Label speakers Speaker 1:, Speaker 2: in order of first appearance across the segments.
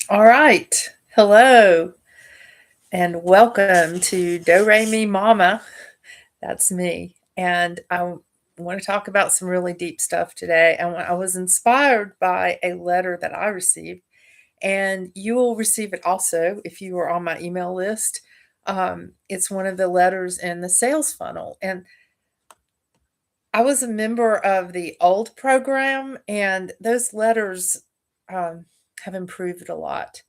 Speaker 1: All right. Hello and welcome to Do Re Mi Mama. That's me. And I want to talk about some really deep stuff today. I was inspired by a letter that I received, and you will receive it also if you are on my email list. It's one of the letters in the sales funnel. And I was a member of the old program, and those letters um, have improved a lot.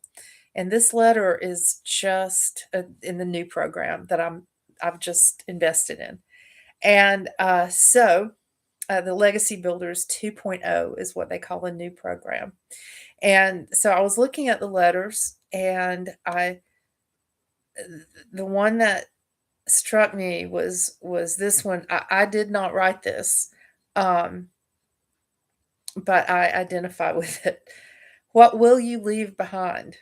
Speaker 1: And this letter is just in the new program that I've just invested in. And the Legacy Builders 2.0 is what they call a new program. And so I was looking at the letters, and I the one that struck me was this one. I did not write this, um, but I identify with it. What will you leave behind?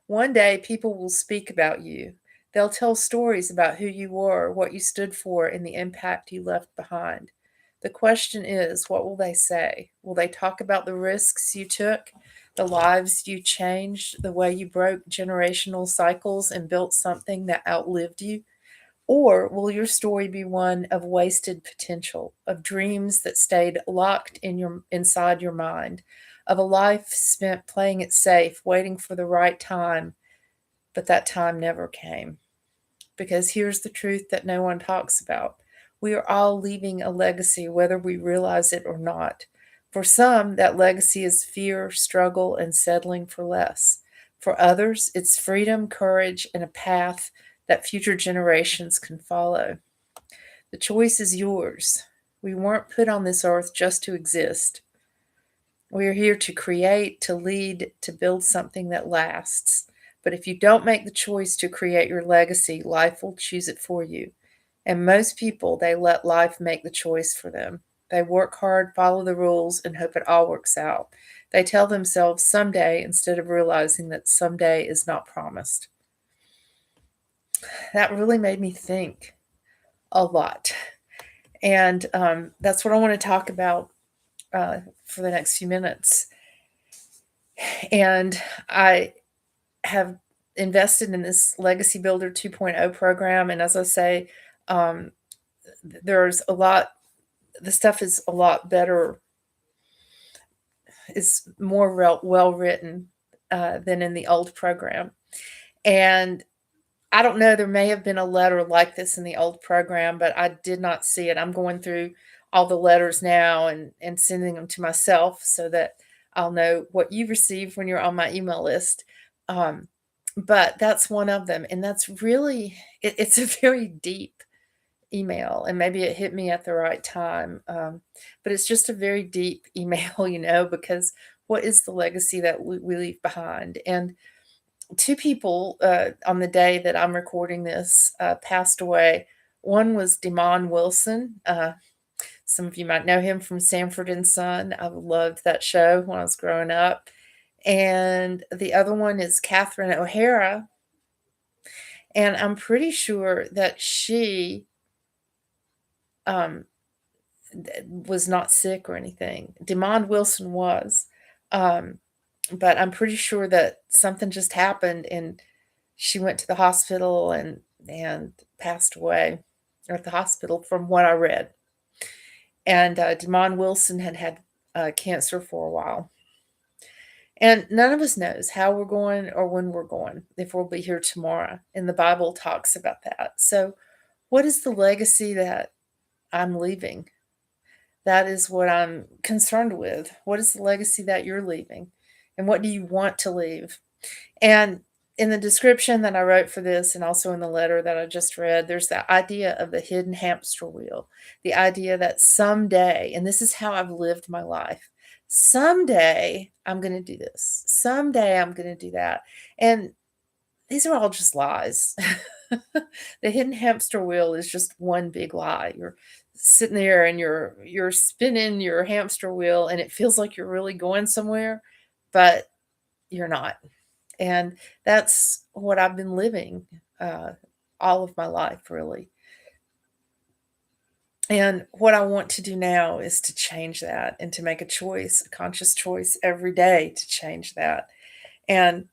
Speaker 1: One day, people will speak about you. They'll tell stories about who you were, what you stood for, and the impact you left behind. The question is, what will they say? Will they talk about the risks you took, the lives you changed, the way you broke generational cycles and built something that outlived you? Or will your story be one of wasted potential, of dreams that stayed locked inside your mind, of a life spent playing it safe, waiting for the right time, but that time never came? Because here's the truth that no one talks about. We are all leaving a legacy, whether we realize it or not. For some, that legacy is fear, struggle, and settling for less. For others, it's freedom, courage, and a path that future generations can follow. The choice is yours. We weren't put on this earth just to exist. We are here to create, to lead, to build something that lasts. But if you don't make the choice to create your legacy, life will choose it for you. And most people, they let life make the choice for them. They work hard, follow the rules, and hope it all works out. They tell themselves someday instead of realizing that someday is not promised. That really made me think a lot. And that's what I want to talk about for the next few minutes. And I have invested in this Legacy Builder 2.0 program. And as I say, um, there's a lot, the stuff is a lot better, is more well written than in the old program. And I don't know, there may have been a letter like this in the old program, but I did not see it. I'm going through all the letters now and sending them to myself so that I'll know what you receive when you're on my email list. Um, but that's one of them. And that's really, it's a very deep email. And maybe it hit me at the right time. But it's just a very deep email, because what is the legacy that we leave behind? And two people on the day that I'm recording this passed away. One was Demond Wilson. Some of you might know him from Sanford and Son. I loved that show when I was growing up. And the other one is Catherine O'Hara. And I'm pretty sure that she um, was not sick or anything. Demond Wilson was. Um, but I'm pretty sure that something just happened and she went to the hospital and passed away at the hospital from what I read. And Demond Wilson had cancer for a while. And none of us knows how we're going or when we're going, if we'll be here tomorrow. And the Bible talks about that. So, what is the legacy that I'm leaving? That is what I'm concerned with. What is the legacy that you're leaving? And what do you want to leave? And in the description that I wrote for this, and also in the letter that I just read, there's the idea of the hidden hamster wheel, the idea that someday, and this is how I've lived my life, someday I'm going to do this, someday I'm going to do that. And these are all just lies. The hidden hamster wheel is just one big lie. You're sitting there and you're spinning your hamster wheel and it feels like you're really going somewhere, but you're not. And that's what I've been living uh, all of my life, really. And what I want to do now is to change that and to make a choice, a conscious choice every day to change that. And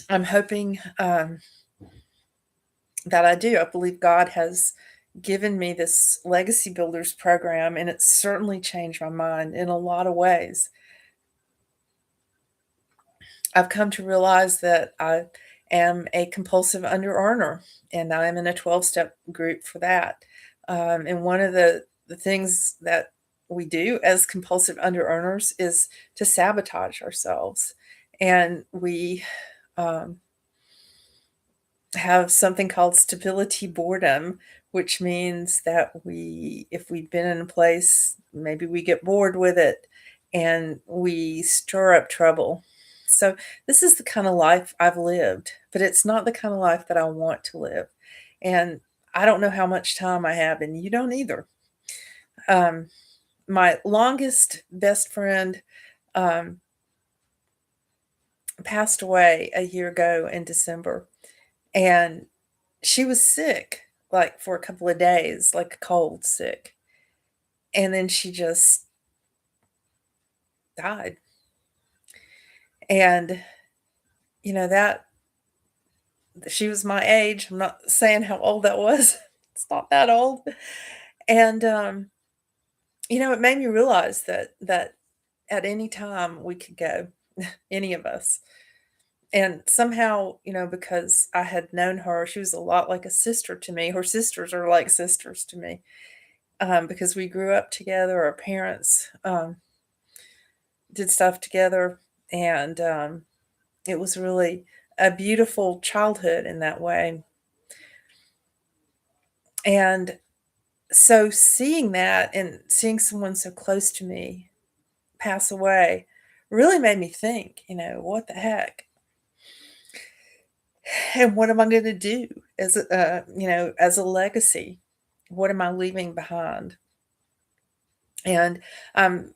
Speaker 1: I'm hoping that I do. I believe God has given me this Legacy Builders program, and it's certainly changed my mind in a lot of ways. I've come to realize that I am a compulsive under earner, and I'm in a 12-step group for that. And one of the things that we do as compulsive under earners is to sabotage ourselves. And we um, have something called stability boredom, which means that if we've been in a place, maybe we get bored with it and we stir up trouble. So, this is the kind of life I've lived, but it's not the kind of life that I want to live. And I don't know how much time I have, and you don't either. Um, my longest best friend um, passed away a year ago in December, and she was sick, like, for a couple of days, like a cold sick, and then she just died, and, that she was my age. I'm not saying how old that was. It's not that old, and, it made me realize that at any time we could go, any of us, and somehow, because I had known her, she was a lot like a sister to me. Her sisters are like sisters to me. Because we grew up together. Our parents did stuff together, and it was really a beautiful childhood in that way. And so, seeing that and seeing someone so close to me pass away really made me think, what the heck, and what am I going to do as a legacy? What am I leaving behind? And I'm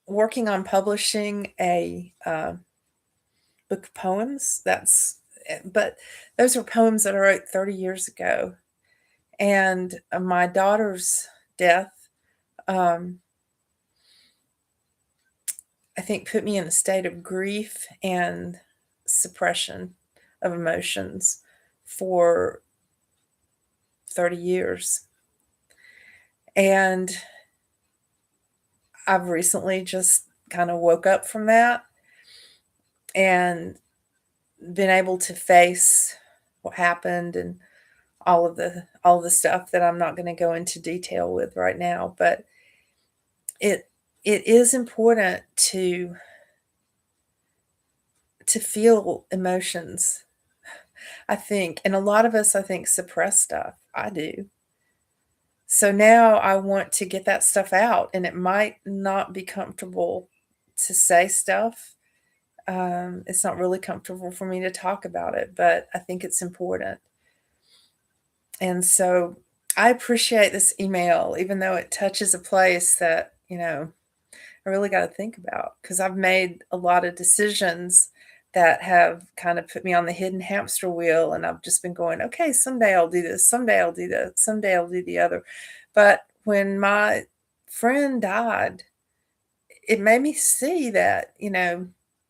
Speaker 1: working on publishing a book of poems. But those are poems that I wrote 30 years ago. And my daughter's death, um, I think, put me in a state of grief and suppression of emotions for 30 years. And I've recently just kind of woke up from that and been able to face what happened and all the stuff that I'm not going to go into detail with right now, but it it is important to feel emotions, I think, and a lot of us, I think, suppress stuff. I do. So now I want to get that stuff out, and it might not be comfortable to say stuff. It's not really comfortable for me to talk about it, but I think it's important. And so I appreciate this email, even though it touches a place that, I really got to think about, because I've made a lot of decisions that have kind of put me on the hidden hamster wheel. And I've just been going, okay, someday I'll do this. Someday I'll do that. Someday I'll do the other. But when my friend died, it made me see that,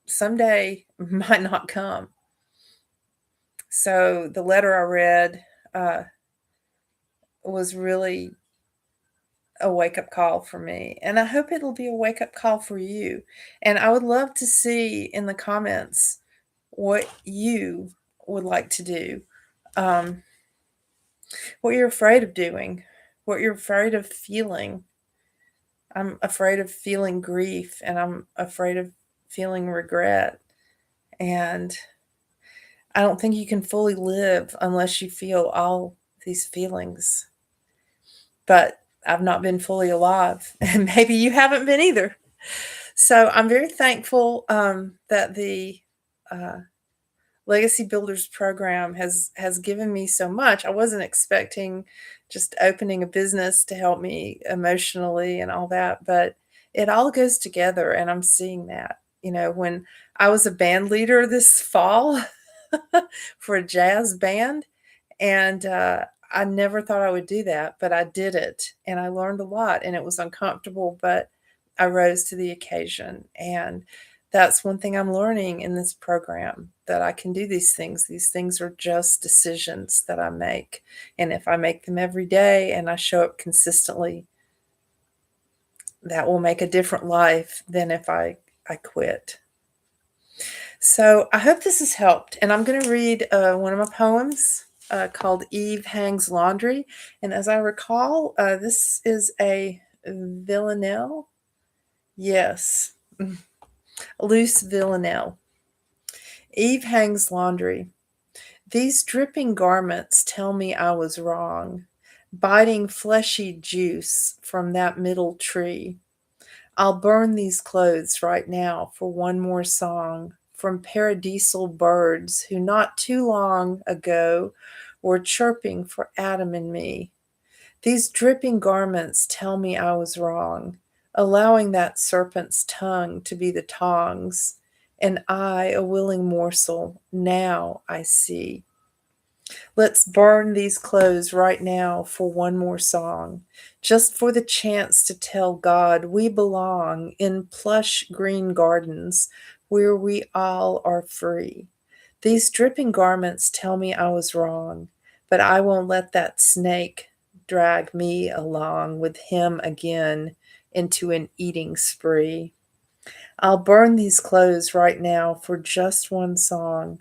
Speaker 1: someday might not come. So the letter I read was really a wake up call for me. And I hope it'll be a wake up call for you. And I would love to see in the comments what you would like to do, um, what you're afraid of doing, what you're afraid of feeling. I'm afraid of feeling grief, and I'm afraid of feeling regret. And I don't think you can fully live unless you feel all these feelings. But I've not been fully alive, and maybe you haven't been either. So I'm very thankful that the uh, Legacy Builders program has given me so much. I wasn't expecting just opening a business to help me emotionally and all that, but it all goes together, and I'm seeing that. When I was a band leader this fall for a jazz band, and I never thought I would do that, but I did it, and I learned a lot, and it was uncomfortable, but I rose to the occasion. And That's one thing I'm learning in this program, that I can do these things. These things are just decisions that I make. And if I make them every day and I show up consistently, that will make a different life than if I quit. So I hope this has helped. And I'm going to read one of my poems called Eve Hangs Laundry. And as I recall, this is a villanelle. Yes, loose villanelle. Eve hangs laundry. These dripping garments tell me I was wrong, biting fleshy juice from that middle tree. I'll burn these clothes right now for one more song from paradisal birds who not too long ago were chirping for Adam and me. These dripping garments tell me I was wrong, allowing that serpent's tongue to be the tongs, and I a willing morsel. Now I see. Let's burn these clothes right now for one more song, just for the chance to tell God we belong in plush green gardens where we all are free. These dripping garments tell me I was wrong, but I won't let that snake drag me along with him again into an eating spree. I'll burn these clothes right now for just one song.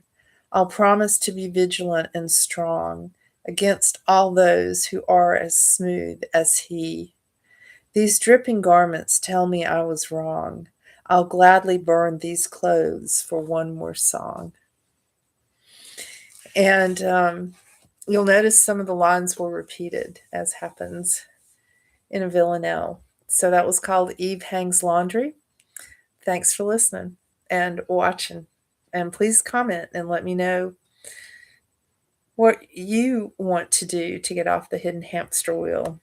Speaker 1: I'll promise to be vigilant and strong against all those who are as smooth as he. These dripping garments tell me I was wrong. I'll gladly burn these clothes for one more song. And you'll notice some of the lines were repeated, as happens in a villanelle. So that was called Eve Hangs Laundry. Thanks for listening and watching. And please comment and let me know what you want to do to get off the hidden hamster wheel.